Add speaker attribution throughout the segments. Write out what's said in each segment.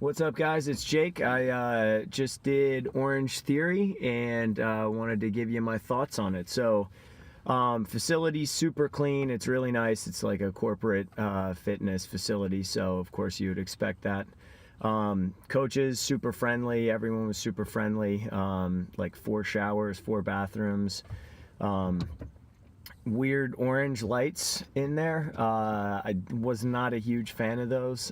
Speaker 1: What's up, guys? It's Jake. I just did Orange Theory and wanted to give you my thoughts on it. So, facility's super clean. It's really nice. It's like a corporate fitness facility, so of course you would expect that. Coaches, super friendly. Everyone was super friendly. Like 4 showers, 4 bathrooms. Weird orange lights in there. I was not a huge fan of those.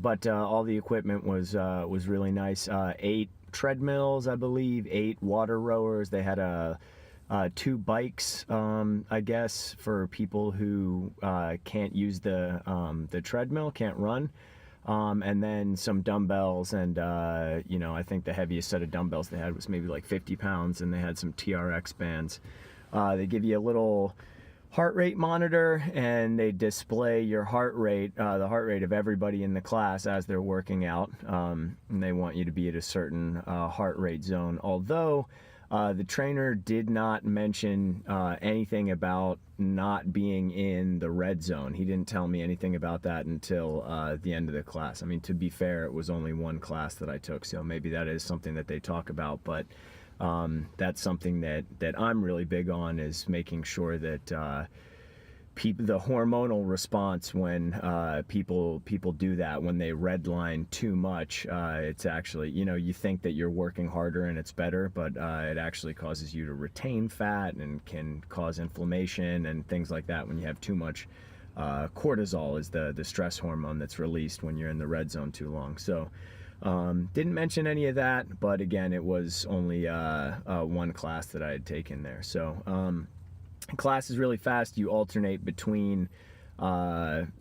Speaker 1: But all the equipment was really nice. 8 treadmills, I believe, 8 water rowers. They had 2 bikes, I guess, for people who can't use the treadmill, can't run. And then some dumbbells, and I think the heaviest set of dumbbells they had was maybe like 50 pounds, and they had some TRX bands. They give you a little heart rate monitor, and they display your heart rate, the heart rate of everybody in the class as they're working out, and they want you to be at a certain heart rate zone. Although the trainer did not mention anything about not being in the red zone. He didn't tell me anything about that until the end of the class. I mean, to be fair, it was only 1 class that I took, so maybe that is something that they talk about, but that's something that I'm really big on, is making sure that the hormonal response when people do that, when they redline too much, it's actually, you think that you're working harder and it's better, but it actually causes you to retain fat and can cause inflammation and things like that when you have too much. Cortisol is the stress hormone that's released when you're in the red zone too long. So didn't mention any of that, but again, it was only 1 class that I had taken there. So class is really fast. You alternate between alternating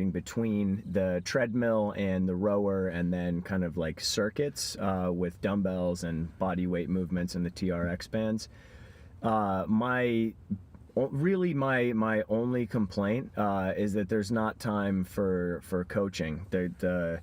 Speaker 1: between the treadmill and the rower, and then kind of like circuits with dumbbells and body weight movements and the TRX bands. My only complaint is that there's not time for coaching. The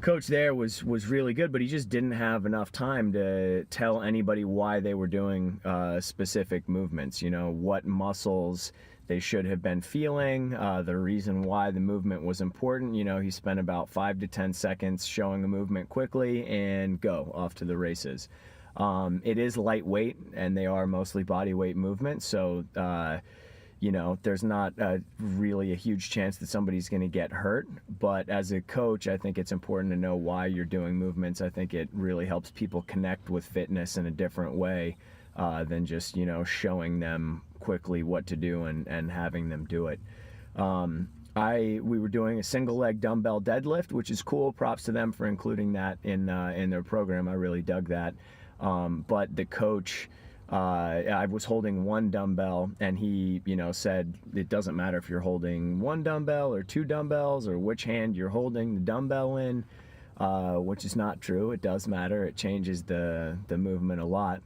Speaker 1: coach there was really good, but he just didn't have enough time to tell anybody why they were doing specific movements, what muscles they should have been feeling, the reason why the movement was important. He spent about 5 to 10 seconds showing a movement quickly and go off to the races. It is lightweight, and they are mostly body weight movements, so there's not really a huge chance that somebody's going to get hurt. But as a coach, I think it's important to know why you're doing movements. I think it really helps people connect with fitness in a different way than just, showing them quickly what to do and having them do it. We were doing a single leg dumbbell deadlift, which is cool. Props to them for including that in their program. I really dug that. But the coach, I was holding 1 dumbbell, and he, said it doesn't matter if you're holding 1 dumbbell or 2 dumbbells or which hand you're holding the dumbbell in, which is not true. It does matter. It changes the movement a lot,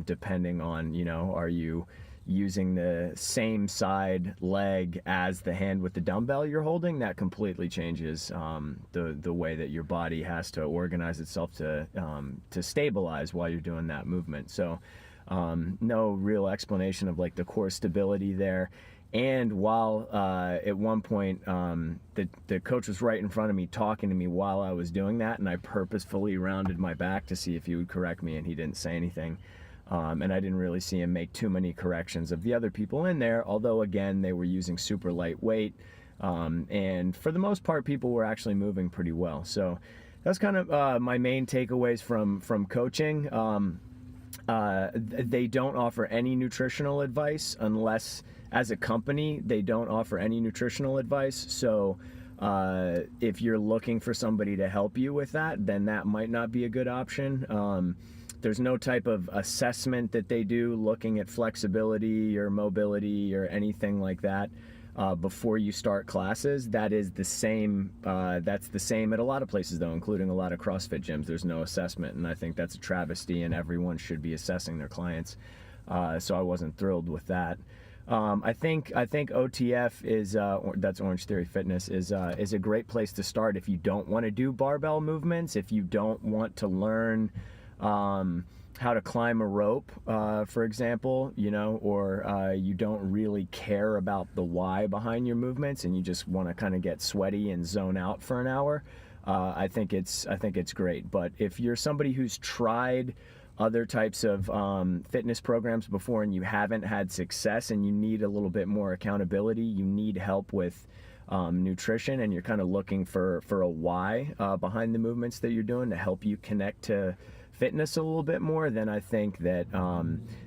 Speaker 1: depending on, are you using the same side leg as the hand with the dumbbell you're holding? That completely changes the way that your body has to organize itself to stabilize while you're doing that movement. So no real explanation of like the core stability there. And while at one point the coach was right in front of me talking to me while I was doing that, and I purposefully rounded my back to see if he would correct me, and he didn't say anything. And I didn't really see him make too many corrections of the other people in there, although again they were using super lightweight, and for the most part people were actually moving pretty well. So that's kind of my main takeaways from coaching. They don't offer any nutritional advice, unless as a company they don't offer any nutritional advice. So if you're looking for somebody to help you with that, then that might not be a good option. There's no type of assessment that they do looking at flexibility or mobility or anything like that before you start classes. That is the same. That's the same at a lot of places, though, including a lot of CrossFit gyms. There's no assessment, and I think that's a travesty, and everyone should be assessing their clients. So I wasn't thrilled with that. I think OTF is that's Orange Theory Fitness is a great place to start if you don't want to do barbell movements, if you don't want to learn how to climb a rope, for example, you know, or you don't really care about the why behind your movements and you just want to kind of get sweaty and zone out for an hour, I think it's great. But if you're somebody who's tried other types of fitness programs before and you haven't had success and you need a little bit more accountability, you need help with nutrition, and you're kind of looking for a why behind the movements that you're doing to help you connect to fitness a little bit more, then I think that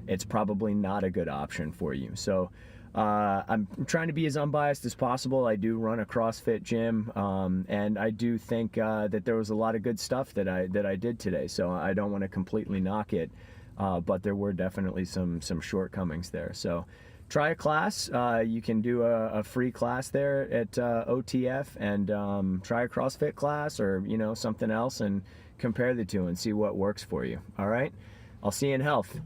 Speaker 1: it's probably not a good option for you. So I'm trying to be as unbiased as possible. I do run a CrossFit gym, and I do think that there was a lot of good stuff that I did today. So I don't want to completely knock it, but there were definitely some shortcomings there. So try a class. You can do a free class there at OTF, and try a CrossFit class or, you know, something else, and compare the two and see what works for you. All right? I'll see you in health.